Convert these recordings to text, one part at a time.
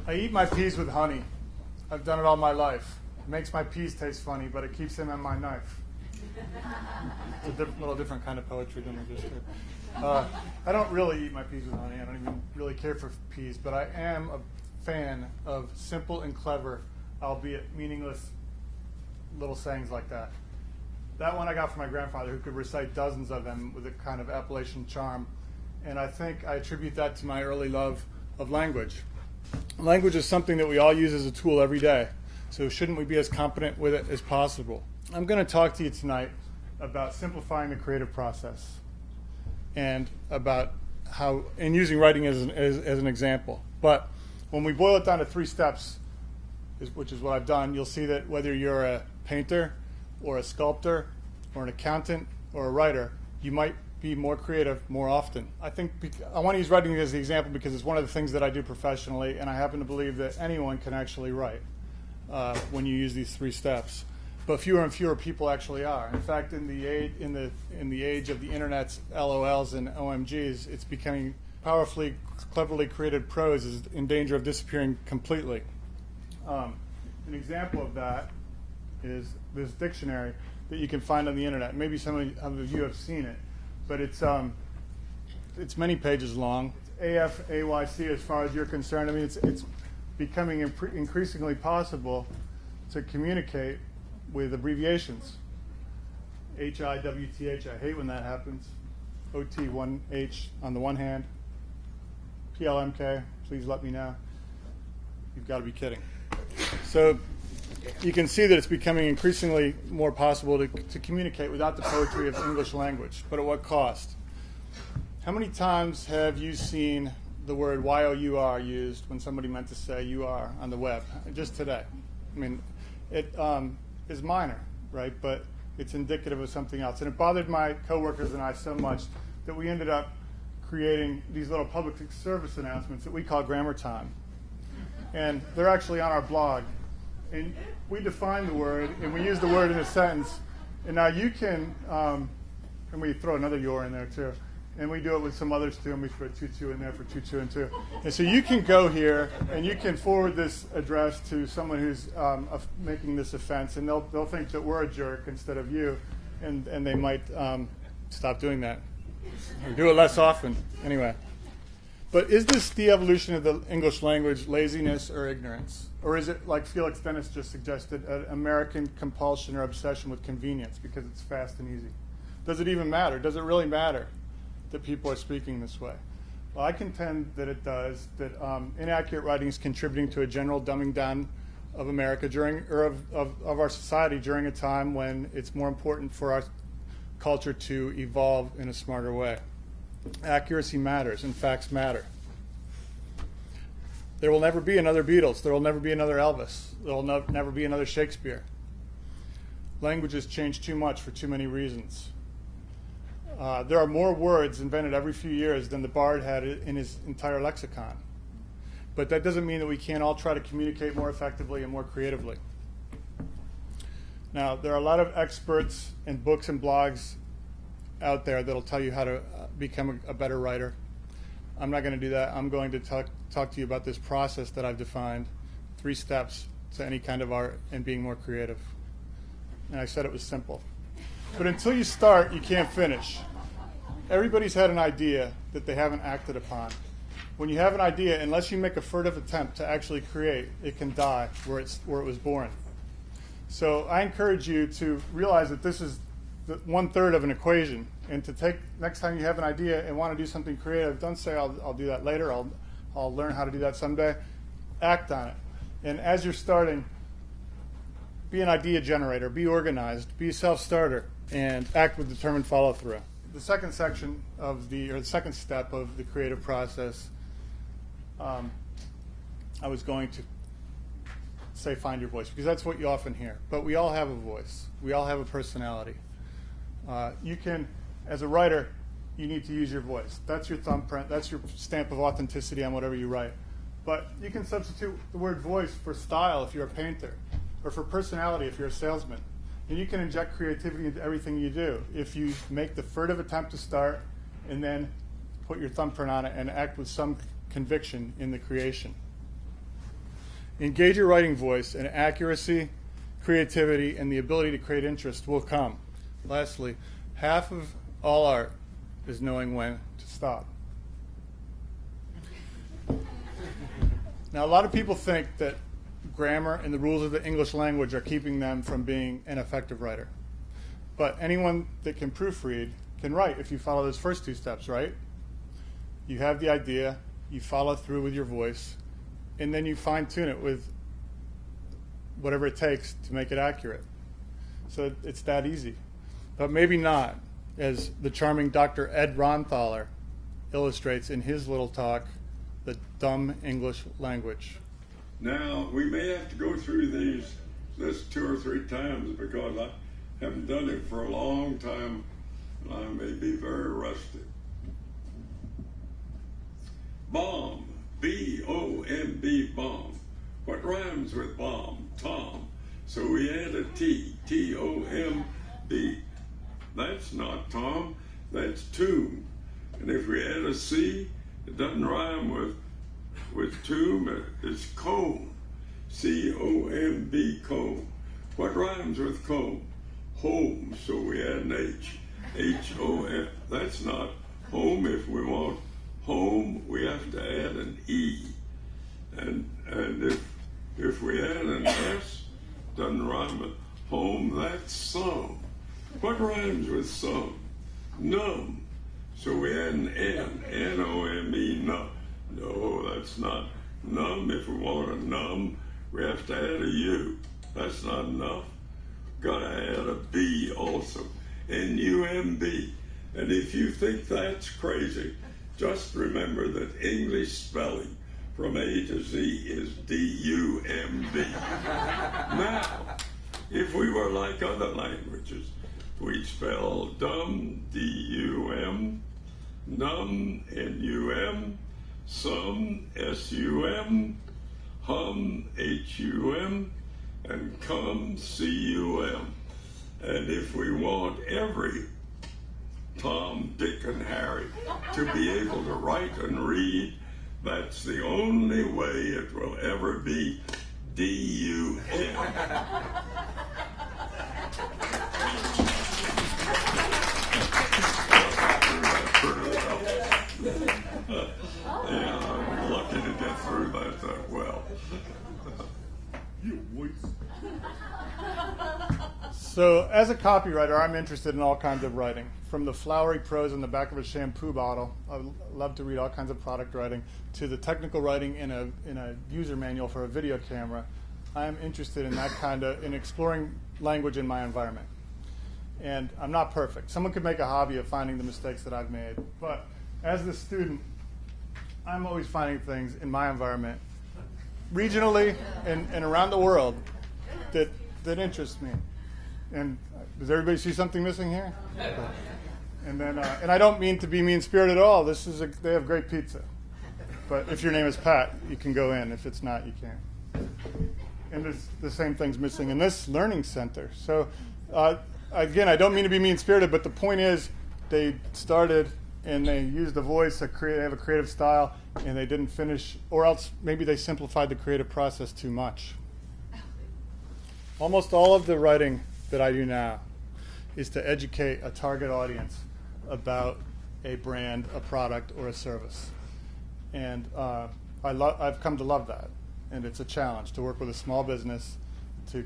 I eat my peas with honey. I've done it all my life. It makes my peas taste funny, but it keeps them in my knife. It's a little different kind of poetry than we just did. I don't really eat my peas with honey. I don't even really care for peas, but I am a fan of simple and clever, albeit meaningless, little sayings like that. That one I got from my grandfather, who could recite dozens of them with a kind of Appalachian charm. And I think I attribute that to my early love of language. Language is something that we all use as a tool every day, so shouldn't we be as competent with it as possible? I'm going to talk to you tonight about simplifying the creative process and about how, and using writing as an example. But when we boil it down to 3 steps, which is what I've done, you'll see that whether you're a painter or a sculptor or an accountant or a writer, you might be more creative more often. I think I want to use writing as the example because it's one of the things that I do professionally, and I happen to believe that anyone can actually write when you use these 3 steps. But fewer and fewer people actually are. In fact, in the age of the internet's LOLs and OMGs, it's becoming powerfully, cleverly created prose is in danger of disappearing completely. An example of that is this dictionary that you can find on the internet. Maybe some of you have seen it, but it's many pages long. It's AFAYC as far as you're concerned. I mean, it's becoming increasingly possible to communicate with abbreviations. HIWTH, I hate when that happens. OT1H on the one hand. PLMK, please let me know. You've got to be kidding. So you can see that it's becoming increasingly more possible to communicate without the poetry of English language, but at what cost? How many times have you seen the word Y-O-U-R used when somebody meant to say you are on the web? Just today. I mean, it is minor, right? But it's indicative of something else. And it bothered my coworkers and I so much that we ended up creating these little public service announcements that we call Grammar Time. And they're actually on our blog. And we define the word, and we use the word in a sentence. And now you can, and we throw another your in there too. And we do it with some others too, and we throw 2 in there for 2, 2, and 2. And so you can go here, and you can forward this address to someone who's making this offense, and they'll think that we're a jerk instead of you, and they might stop doing that. Or do it less often, anyway. But is this the evolution of the English language laziness or ignorance? Or is it, like Felix Dennis just suggested, an American compulsion or obsession with convenience because it's fast and easy? Does it even matter? Does it really matter that people are speaking this way? Well, I contend that it does, that inaccurate writing is contributing to a general dumbing down of America of our society during a time when it's more important for our culture to evolve in a smarter way. Accuracy matters, and facts matter. There will never be another Beatles. There will never be another Elvis. There will never be another Shakespeare. Language has changed too much for too many reasons. There are more words invented every few years than the Bard had in his entire lexicon. But that doesn't mean that we can't all try to communicate more effectively and more creatively. Now, there are a lot of experts and books and blogs out there that'll tell you how to become a better writer. I'm not going to do that. I'm going to talk to you about this process that I've defined, 3 steps to any kind of art and being more creative. And I said it was simple. But until you start, you can't finish. Everybody's had an idea that they haven't acted upon. When you have an idea, unless you make a furtive attempt to actually create, it can die where it was born. So I encourage you to realize that this is 1/3 of an equation, and to take next time you have an idea and want to do something creative, don't say I'll do that later. I'll learn how to do that someday. Act on it. And as you're starting, be an idea generator, be organized, be a self-starter, and act with determined follow-through. The second section the second step of the creative process, I was going to say find your voice, because that's what you often hear. But we all have a voice. We all have a personality. You can, as a writer, you need to use your voice. That's your thumbprint. That's your stamp of authenticity on whatever you write. But you can substitute the word voice for style if you're a painter, or for personality if you're a salesman. And you can inject creativity into everything you do if you make the furtive attempt to start and then put your thumbprint on it and act with some conviction in the creation. Engage your writing voice, and accuracy, creativity, and the ability to create interest will come. Lastly, half of all art is knowing when to stop. Now, a lot of people think that grammar and the rules of the English language are keeping them from being an effective writer. But anyone that can proofread can write if you follow those first two steps, right? You have the idea, you follow through with your voice, and then you fine-tune it with whatever it takes to make it accurate. So it's that easy. But maybe not, as the charming Dr. Ed Ronthaler illustrates in his little talk, The Dumb English Language. Now, we may have to go through this 2 or 3 times because I haven't done it for a long time and I may be very rusty. Bomb, B-O-M-B, bomb. What rhymes with bomb? Tom. So we add a T, T-O-M-B. That's not Tom, that's tomb. And if we add a C, it doesn't rhyme with tomb, it's comb. C-O-M-B, comb. What rhymes with comb? Home, so we add an H. H-O-M, that's not home. If we want home, we have to add an E. And if we add an S, doesn't rhyme with home, that's some. What rhymes with some? Numb. So we add an N, N-O-M-E, numb. No, that's not numb. If we want a numb, we have to add a U. That's not enough. Gotta add a B also, N-U-M-B. And if you think that's crazy, just remember that English spelling from A to Z is D-U-M-B. Now, if we were like other languages, we'd spell dumb, D-U-M, numb, N-U-M, some, S-U-M, hum, H-U-M, and come, C-U-M. And if we want every Tom, Dick, and Harry to be able to write and read, that's the only way it will ever be D-U-M. Yeah, I'm lucky to get through that well. You voice. So as a copywriter, I'm interested in all kinds of writing. From the flowery prose in the back of a shampoo bottle, I love to read all kinds of product writing, to the technical writing in a user manual for a video camera. I am interested in that in exploring language in my environment. And I'm not perfect. Someone could make a hobby of finding the mistakes that I've made. But as the student, I'm always finding things in my environment, regionally and around the world, that interest me. And does everybody see something missing here? And then, and I don't mean to be mean-spirited at all. They have great pizza. But if your name is Pat, you can go in. If it's not, you can't. And there's the same thing's missing in this learning center. So, again, I don't mean to be mean-spirited, but the point is, they started and they used the voice. They have a creative style, and they didn't finish, or else maybe they simplified the creative process too much. Almost all of the writing that I do now is to educate a target audience about a brand, a product, or a service. And I've come to love that. And it's a challenge to work with a small business to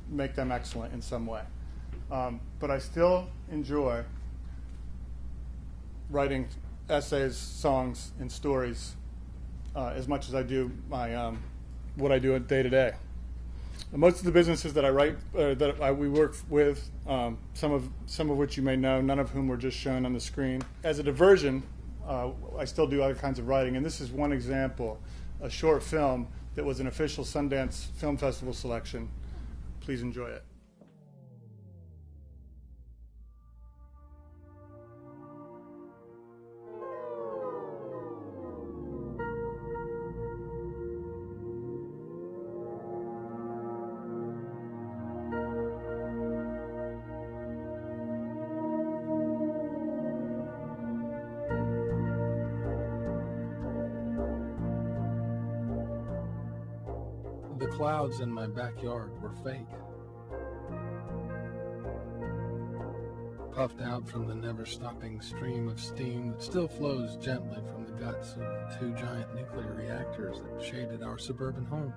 make them excellent in some way. But I still enjoy writing essays, songs, and stories as much as I do my what I do day to day. Most of the businesses that I write, we work with, some of which you may know, none of whom were just shown on the screen. As a diversion, I still do other kinds of writing, and this is one example, a short film that was an official Sundance Film Festival selection. Please enjoy it. clouds in my backyard were fake, puffed out from the never-stopping stream of steam that still flows gently from the guts of 2 giant nuclear reactors that shaded our suburban home.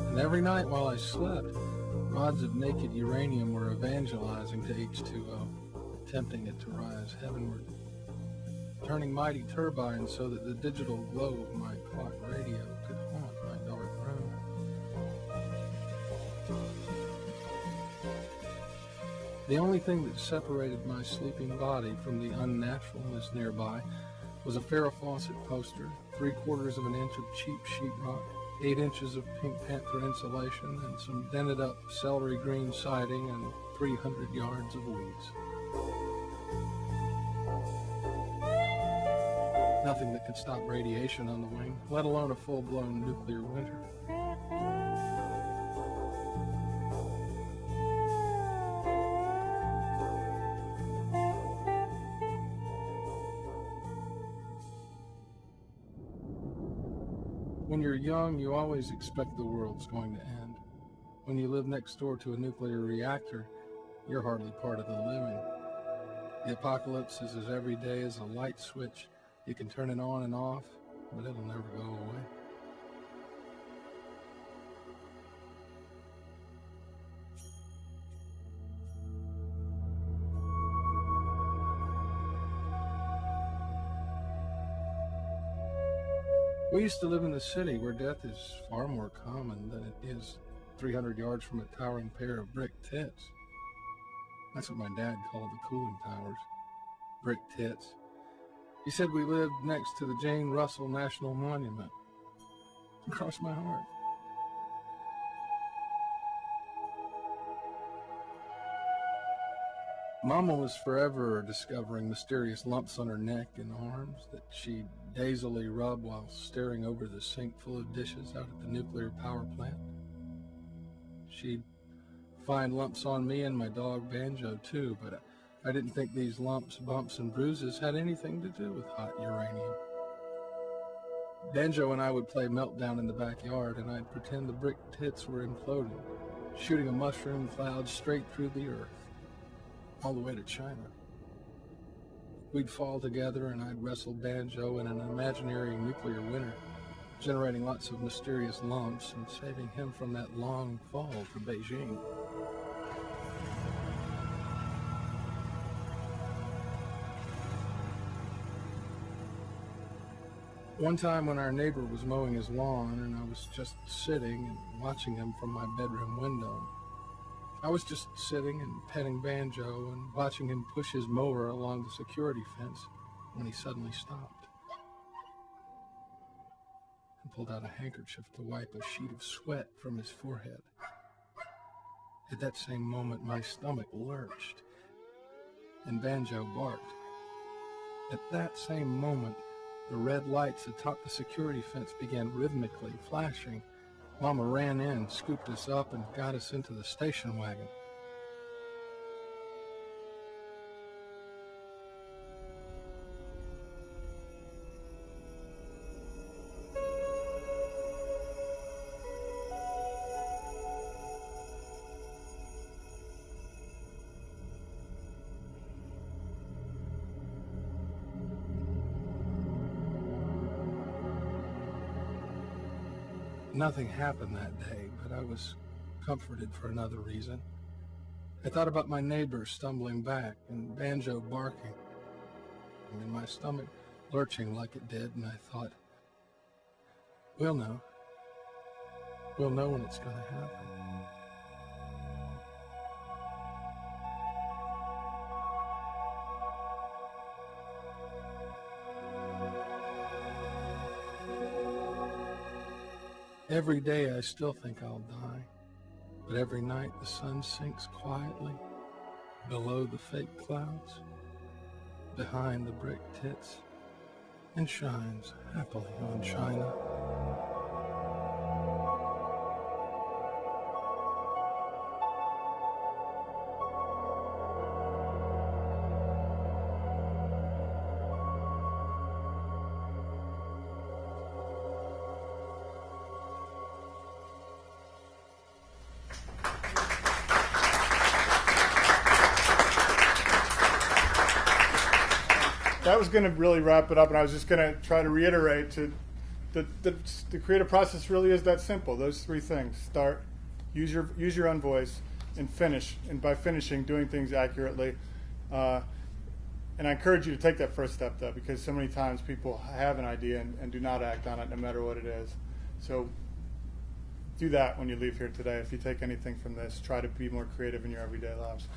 And every night while I slept, rods of naked uranium were evangelizing to H2O, tempting it to rise heavenward, turning mighty turbines so that the digital glow of my clock radio could haunt my dark room. The only thing that separated my sleeping body from the unnaturalness nearby was a Farrah Fawcett poster, 3/4 of an inch of cheap sheetrock, 8 inches of Pink Panther insulation, and some dented up celery green siding and 300 yards of weeds. Nothing that could stop radiation on the wing, let alone a full-blown nuclear winter. When you're young, you always expect the world's going to end. When you live next door to a nuclear reactor, you're hardly part of the living. The apocalypse is as every day as a light switch. You can turn it on and off, but it'll never go away. We used to live in the city where death is far more common than it is 300 yards from a towering pair of brick tits. That's what my dad called the cooling towers, brick tits. He said we lived next to the Jane Russell National Monument. It crossed my heart. Mama was forever discovering mysterious lumps on her neck and arms that she'd dazedly rub while staring over the sink full of dishes out at the nuclear power plant. She'd find lumps on me and my dog Banjo too, but I didn't think these lumps, bumps, and bruises had anything to do with hot uranium. Banjo and I would play meltdown in the backyard, and I'd pretend the brick tits were imploding, shooting a mushroom cloud straight through the earth, all the way to China. We'd fall together, and I'd wrestle Banjo in an imaginary nuclear winter, generating lots of mysterious lumps and saving him from that long fall to Beijing. One time when our neighbor was mowing his lawn and I was just sitting and watching him from my bedroom window, I was just sitting and petting Banjo and watching him push his mower along the security fence when he suddenly stopped and pulled out a handkerchief to wipe a sheet of sweat from his forehead. At that same moment, my stomach lurched and Banjo barked. At that same moment, the red lights atop the security fence began rhythmically flashing. Mama ran in, scooped us up, and got us into the station wagon. Nothing happened that day, but I was comforted for another reason. I thought about my neighbor stumbling back and Banjo barking, and my stomach lurching like it did, and I thought, we'll know. We'll know when it's going to happen. Every day I still think I'll die, but every night the sun sinks quietly below the fake clouds, behind the brick tits, and shines happily on China. That was going to really wrap it up, and I was just going to try to reiterate the creative process really is that simple. Those three things: start, use your own voice, and finish. And by finishing, doing things accurately. And I encourage you to take that first step, though, because so many times people have an idea and do not act on it, no matter what it is. So do that when you leave here today. If you take anything from this, try to be more creative in your everyday lives.